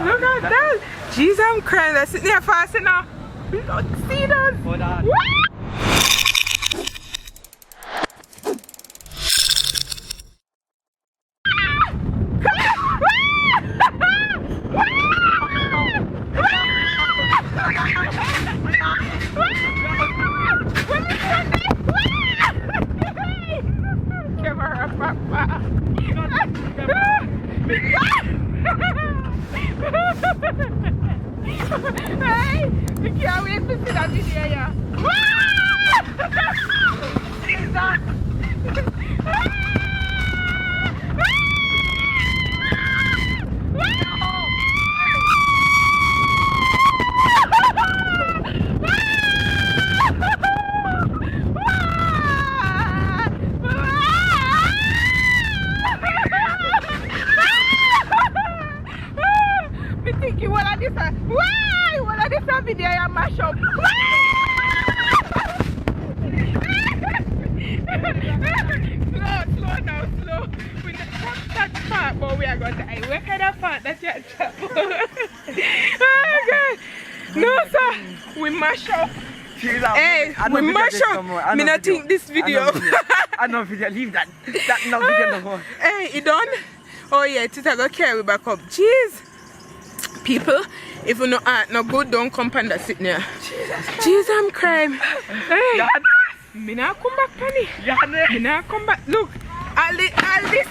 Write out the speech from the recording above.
Look at that. Jeez, I'm crying. Let's sit there fast enough. See those? Hold on. Hey, we can't wait to see that video, yeah. Me thinking, what are this? Why? What are this video I mash up? Slow now, slow. We not that part, but we are going to. What kind of part that you're oh God. No, sir. We mash up. Hey, we mash up. Me not think this video. I know video. Leave that. That no video no more. Hey, you done? Oh yeah, it's gonna carry back up. Jeez. People, if you no good, don't come and sit there. Jeez, I'm crying. Hey, me not come back, Penny. Me not come back. Look, all this